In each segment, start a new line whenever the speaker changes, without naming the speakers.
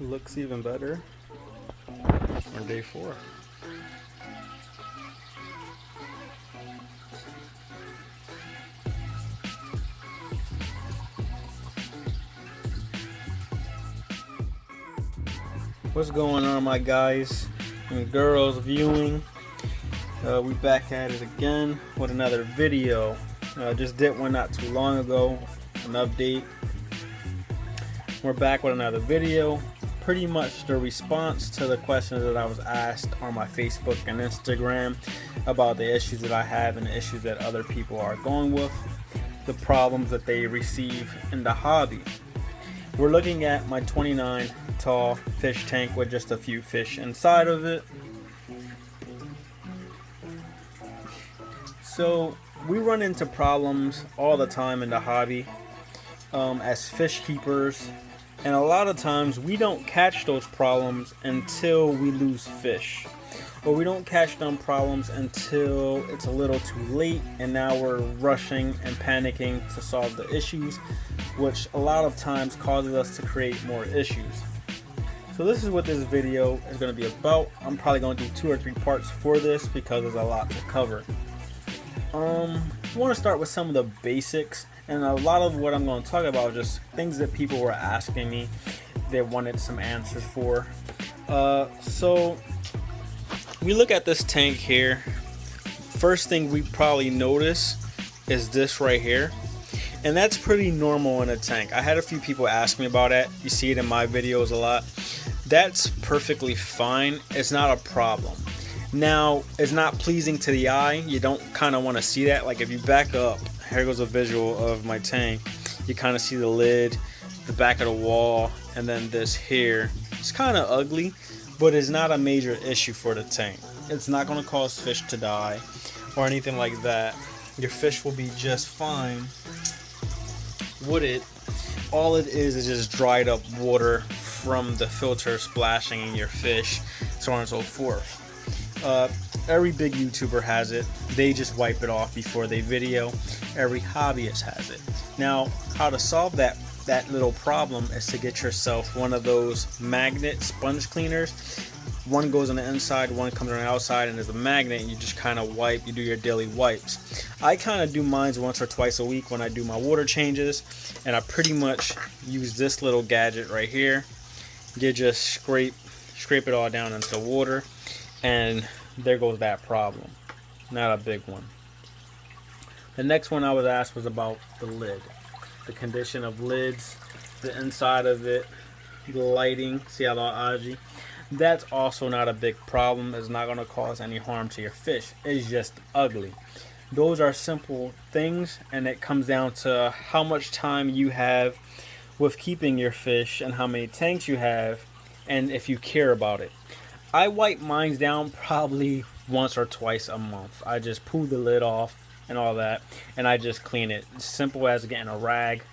Looks even better on day 4. What's going on, my guys and girls viewing? We back at it again with another video. Just did one not too long ago, an update. We're back with another video. Pretty much the response to the questions that I was asked on my Facebook and Instagram about the issues that I have and the issues that other people are going with, the problems that they receive in the hobby. We're looking at my 29 tall fish tank with just a few fish inside of it. So we run into problems all the time in the hobby as fish keepers, and a lot of times we don't catch those problems until we lose fish, or we don't catch them problems until it's a little too late and now we're rushing and panicking to solve the issues, which a lot of times causes us to create more issues. So this is what this video is going to be about. I'm probably going to do 2 or 3 parts for this because there's a lot to cover. I want to start with some of the basics, and a lot of what I'm going to talk about is just things that people were asking me, they wanted some answers for. So we look at this tank here. First thing we probably notice is this right here, and that's pretty normal in a tank. I had a few people ask me about that. You see it in my videos a lot. That's perfectly fine. It's not a problem. Now, it's not pleasing to the eye. You don't kind of want to see that. Like if you back up, here goes a visual of my tank. You kind of see the lid, the back of the wall, and then this here. It's kind of ugly, but it's not a major issue for the tank. It's not going to cause fish to die or anything like that. Your fish will be just fine with it. All it is just dried up water from the filter splashing in your fish, so on and so forth. Every big YouTuber has it. They just wipe it off before they video. Every hobbyist has it. Now, how to solve that little problem is to get yourself one of those magnet sponge cleaners. One goes on the inside, one comes on the outside, and there's a magnet, and you just kind of wipe. You do your daily wipes. I kind of do mine once or twice a week when I do my water changes, and I pretty much use this little gadget right here. You just scrape it all down into the water, and there goes that problem. Not a big one. The next one I was asked was about the lid, the condition of lids, the inside of it, the lighting. See how algae? That's also not a big problem. It's not going to cause any harm to your fish. It's just ugly. Those are simple things, and it comes down to how much time you have with keeping your fish and how many tanks you have, and if you care about it. I wipe mine down probably once or twice a month. I just pull the lid off and all that, and I just clean it. It's simple as getting a rag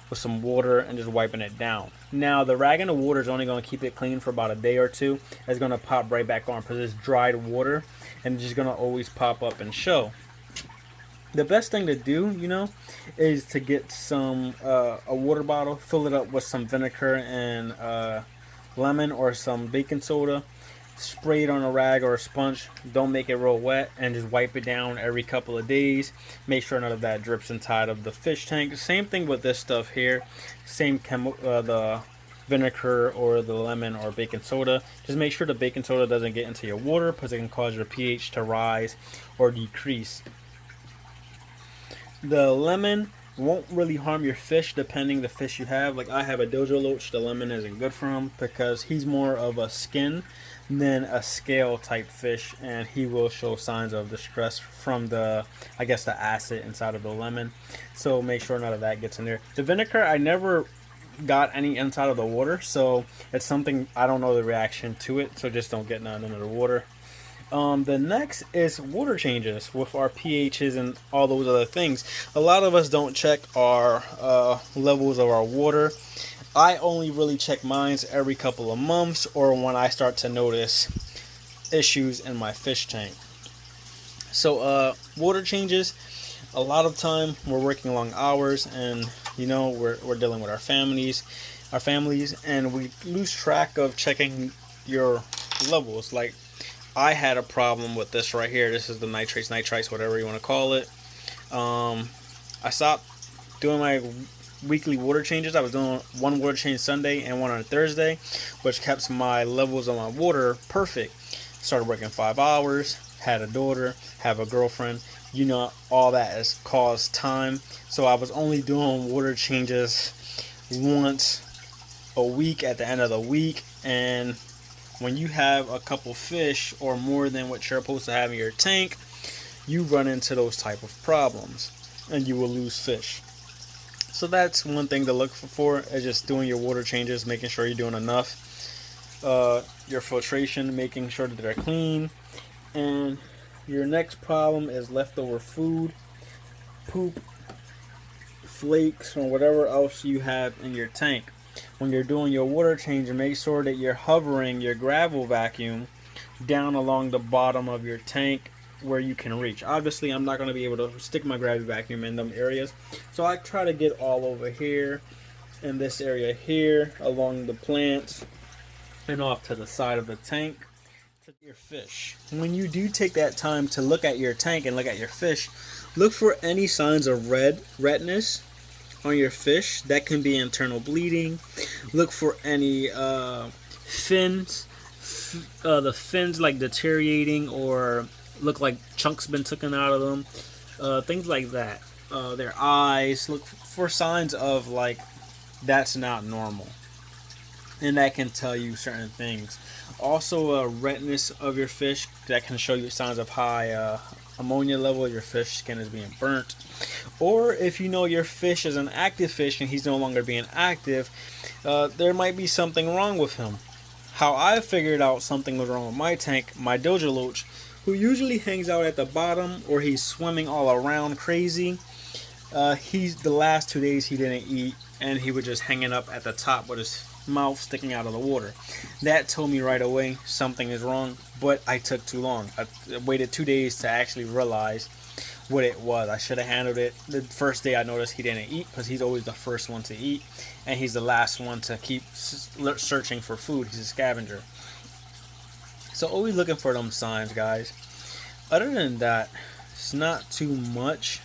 with some water and just wiping it down. Now, the rag and the water is only going to keep it clean for about a day or two. It's going to pop right back on because it's dried water, and it's just going to always pop up and show. The best thing to do, is to get some a water bottle, fill it up with some vinegar and lemon or some baking soda, spray it on a rag or a sponge. Don't make it real wet, and just wipe it down every couple of days. Make sure none of that drips inside of the fish tank. Same thing with this stuff here. Same the vinegar or the lemon or baking soda. Just make sure the baking soda doesn't get into your water because it can cause your pH to rise or decrease. The lemon won't really harm your fish depending the fish you have. Like I have a dojo loach. The lemon isn't good for him because he's more of a skin than a scale type fish, and he will show signs of distress from the acid inside of the lemon. So make sure none of that gets in there. The vinegar, I never got any inside of the water, so it's something I don't know the reaction to it, so just don't get none into the water. The next is water changes with our pHs and all those other things. A lot of us don't check our levels of our water. I only really check mine every couple of months or when I start to notice issues in my fish tank. So water changes, a lot of time we're working long hours and You know, we're dealing with our families, and we lose track of checking your levels. Like, I had a problem with this right here. This is the nitrites, whatever you want to call it. I stopped doing my weekly water changes. I was doing one water change Sunday and one on Thursday, which kept my levels of my water perfect. Started working 5 hours, had a daughter, have a girlfriend. You know, all that has caused time. So I was only doing water changes once a week at the end of the week. And when you have a couple fish or more than what you're supposed to have in your tank, you run into those type of problems and you will lose fish. So that's one thing to look for, is just doing your water changes, making sure you're doing enough. Your filtration, making sure that they're clean. And your next problem is leftover food, poop, flakes, or whatever else you have in your tank. When you're doing your water change, make sure that you're hovering your gravel vacuum down along the bottom of your tank where you can reach. Obviously, I'm not going to be able to stick my gravel vacuum in them areas, so I try to get all over here, in this area here, along the plants, and off to the side of the tank. To your fish, when you do take that time to look at your tank and look at your fish, look for any signs of redness on your fish. That can be internal bleeding. Look for any fins, the fins like deteriorating or look like chunks been taken out of them, things like that. Their eyes, look for signs of like that's not normal, and that can tell you certain things. Also, redness of your fish, that can show you signs of high ammonia level. Your fish skin is being burnt. Or if you know your fish is an active fish and he's no longer being active, there might be something wrong with him. How I figured out something was wrong with my tank, my Doja Loach, who usually hangs out at the bottom or he's swimming all around crazy, the last 2 days he didn't eat and he was just hanging up at the top with his mouth sticking out of the water. That told me right away something is wrong, but I took too long. I waited 2 days to actually realize what it was. I should have handled it the first day I noticed he didn't eat, because he's always the first one to eat and he's the last one to keep searching for food. He's a scavenger. So always looking for them signs, guys. Other than that, it's not too much.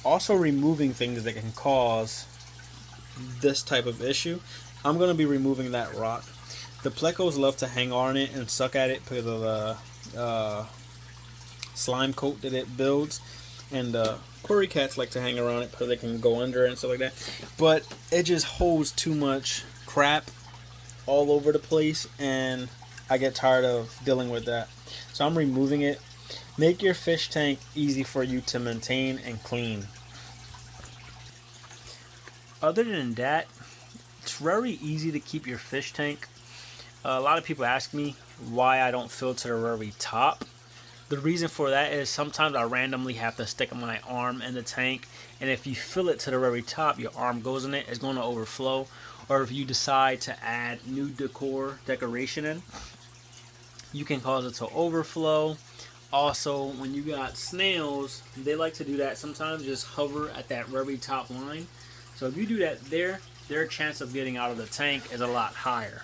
Also, removing things that can cause this type of issue. I'm going to be removing that rock. The plecos love to hang on it and suck at it because of the slime coat that it builds, and quarry cats like to hang around it because they can go under it and stuff like that. But it just holds too much crap all over the place, and I get tired of dealing with that. So I'm removing it. Make your fish tank easy for you to maintain and clean. Other than that, it's very easy to keep your fish tank. A lot of people ask me why I don't fill to the very top. The reason for that is sometimes I randomly have to stick my arm in the tank, and if you fill it to the very top, your arm goes in it, it's going to overflow. Or if you decide to add new decoration in, you can cause it to overflow. Also, when you got snails, they like to do that. Sometimes just hover at that very top line. So if you do that there, their chance of getting out of the tank is a lot higher.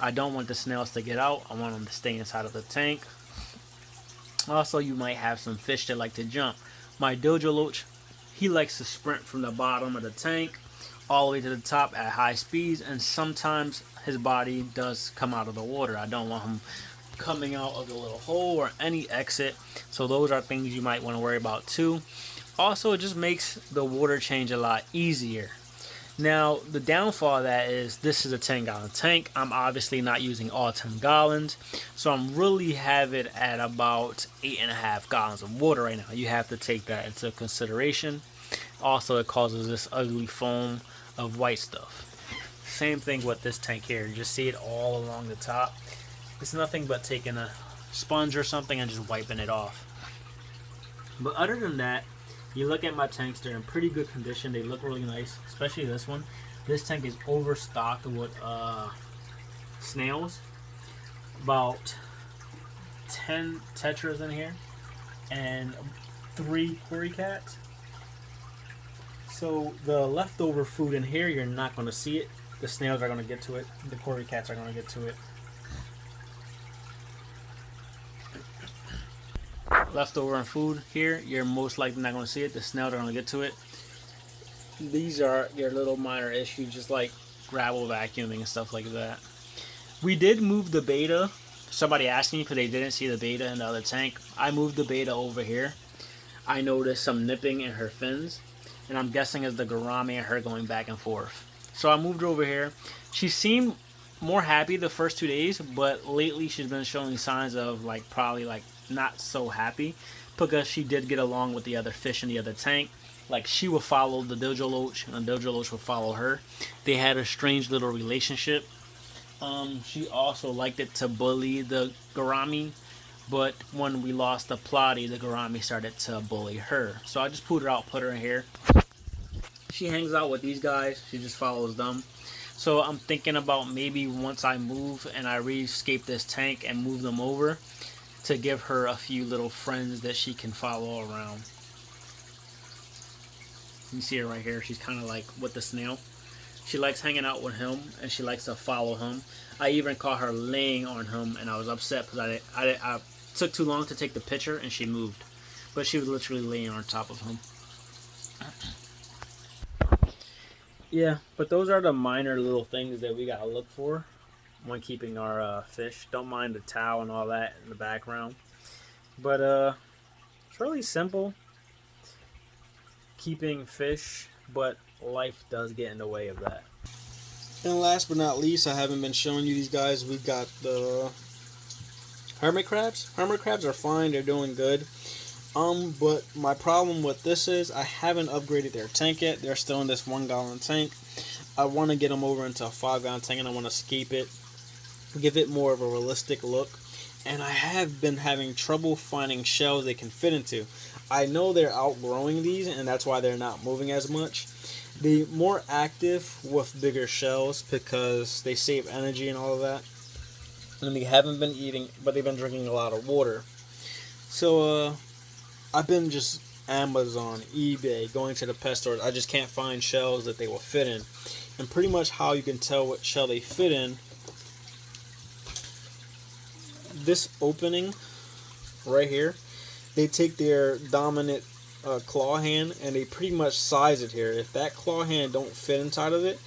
I don't want the snails to get out. I want them to stay inside of the tank. Also, you might have some fish that like to jump. My Doja Loach, he likes to sprint from the bottom of the tank all the way to the top at high speeds, and sometimes his body does come out of the water. I don't want him coming out of the little hole or any exit. So those are things you might want to worry about too. Also, it just makes the water change a lot easier. Now, the downfall of that is this is a 10-gallon tank. I'm obviously not using all 10 gallons, so I'm really have it at about 8.5 gallons of water right now. You have to take that into consideration. Also, it causes this ugly foam of white stuff. Same thing with this tank here. You just see it all along the top. It's nothing but taking a sponge or something and just wiping it off. But other than that, you look at my tanks, they're in pretty good condition. They look really nice, especially this one. This tank is overstocked with snails. About 10 tetras in here and 3 quarry cats. So the leftover food in here, you're not going to see it. The snails are going to get to it. The Corey cats are going to get to it. Leftover food here, you're most likely not going to see it. The snails are going to get to it. These are your little minor issues, just like gravel vacuuming and stuff like that. We did move the beta. Somebody asked me because they didn't see the beta in the other tank. I moved the beta over here. I noticed some nipping in her fins, and I'm guessing it's the gourami and her going back and forth. So I moved her over here. She seemed more happy the first 2 days, but lately she's been showing signs of probably not so happy, because she did get along with the other fish in the other tank. Like, she would follow the dojo loach, and the dojo loach would follow her. They had a strange little relationship. She also liked it to bully the gourami, but when we lost the plotty, the gourami started to bully her. So I just pulled her out, put her in here. She hangs out with these guys. She just follows them. So I'm thinking about maybe once I move and I rescape this tank and move them over, to give her a few little friends that she can follow around. You see her right here. She's kind of like with the snail. She likes hanging out with him, and she likes to follow him. I even caught her laying on him, and I was upset because I took too long to take the picture, and she moved. But she was literally laying on top of him. Yeah, but those are the minor little things that we gotta look for when keeping our fish. Don't mind the towel and all that in the background. But it's really simple keeping fish, but life does get in the way of that. And last but not least, I haven't been showing you these guys. We've got the hermit crabs. Hermit crabs are fine, they're doing good. But my problem with this is I haven't upgraded their tank yet. They're still in this 1 gallon tank. I want to get them over into a 5 gallon tank, and I want to scape it, give it more of a realistic look. And I have been having trouble finding shells they can fit into. I know they're outgrowing these, and that's why they're not moving as much. They're more active with bigger shells because they save energy and all of that. And they haven't been eating, but they've been drinking a lot of water. So I've been just Amazon, eBay, going to the pet stores. I just can't find shells that they will fit in. And pretty much how you can tell what shell they fit in, this opening right here, they take their dominant claw hand and they pretty much size it here. If that claw hand don't fit inside of it,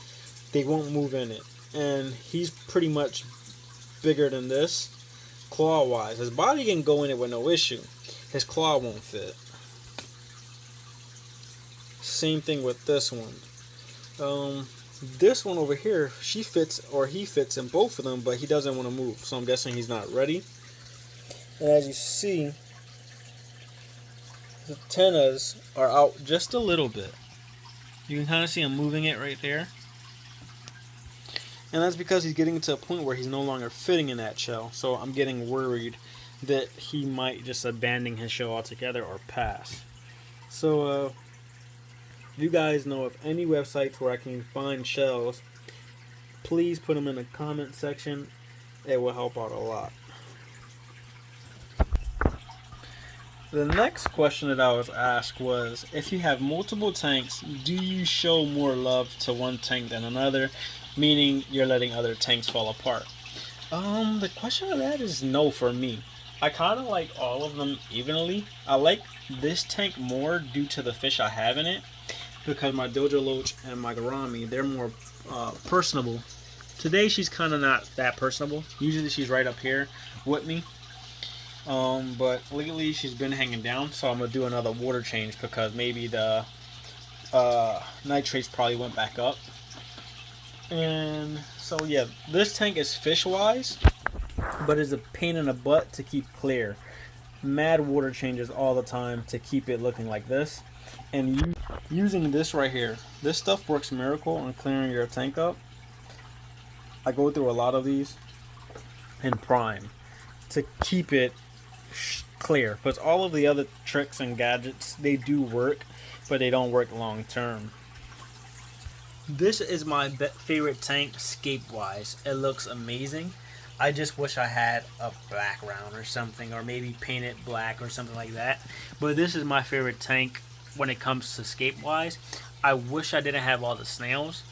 they won't move in it. And he's pretty much bigger than this claw wise. His body can go in it with no issue. His claw won't fit. Same thing with this one. This one over here, she fits, or he fits in both of them, but he doesn't want to move. So I'm guessing he's not ready. And as you see, the antennas are out just a little bit. You can kind of see him moving it right there. And that's because he's getting to a point where he's no longer fitting in that shell. So I'm getting worried that he might just abandon his shell altogether or pass. So if you guys know of any websites where I can find shells, please put them in the comment section. It will help out a lot. The next question that I was asked was, if you have multiple tanks, do you show more love to one tank than another? Meaning you're letting other tanks fall apart. The question of that is no for me. I kind of like all of them evenly. I like this tank more due to the fish I have in it, because my dojo loach and my gourami, they're more personable. Today she's kind of not that personable. Usually she's right up here with me. But lately she's been hanging down, so I'm going to do another water change because maybe the nitrates probably went back up. And so yeah, this tank is fish wise, but it's a pain in the butt to keep clear. Mad water changes all the time to keep it looking like this. And using this right here, this stuff works miracle on clearing your tank up. I go through a lot of these in prime to keep it clear, but all of the other tricks and gadgets, they do work, but they don't work long term. This is my favorite tank scape wise. It looks amazing. I just wish I had a background or something, or maybe paint it black or something like that. But this is my favorite tank when it comes to scape wise.
I wish I didn't have all the snails,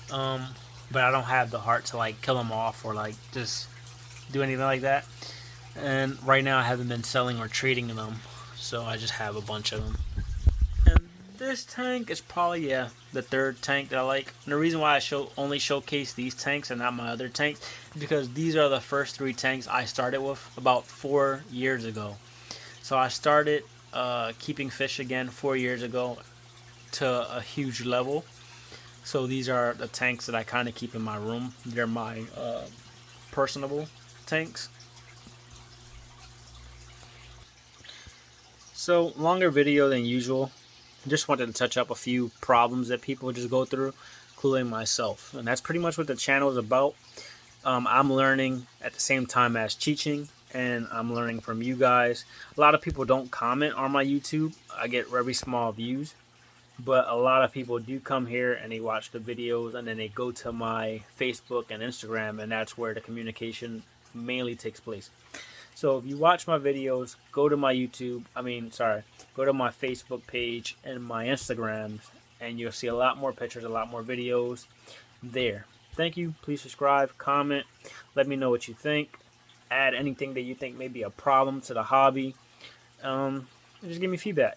but I don't have the heart to like kill them off or like just do anything like that. And right now I haven't been selling or trading them, so I just have a bunch of them. And this tank is probably, yeah, the third tank that I like. And the reason why I only showcase these tanks and not my other tanks is because these are the first three tanks I started with about 4 years ago. So I started keeping fish again 4 years ago to a huge level. So these are the tanks that I kind of keep in my room. They're my personable tanks. So longer video than usual. Just wanted to touch up a few problems that people just go through, including myself. And that's pretty much what the channel is about. I'm learning at the same time as teaching, and I'm learning from you guys. A lot of people don't comment on my YouTube. I get very small views, but a lot of people do come here and they watch the videos, and then they go to my Facebook and Instagram, and that's where the communication mainly takes place. So if you watch my videos, go to my go to my Facebook page and my Instagrams, and you'll see a lot more pictures, a lot more videos there. Thank you. Please subscribe, comment, let me know what you think. Add anything that you think may be a problem to the hobby. Just give me feedback.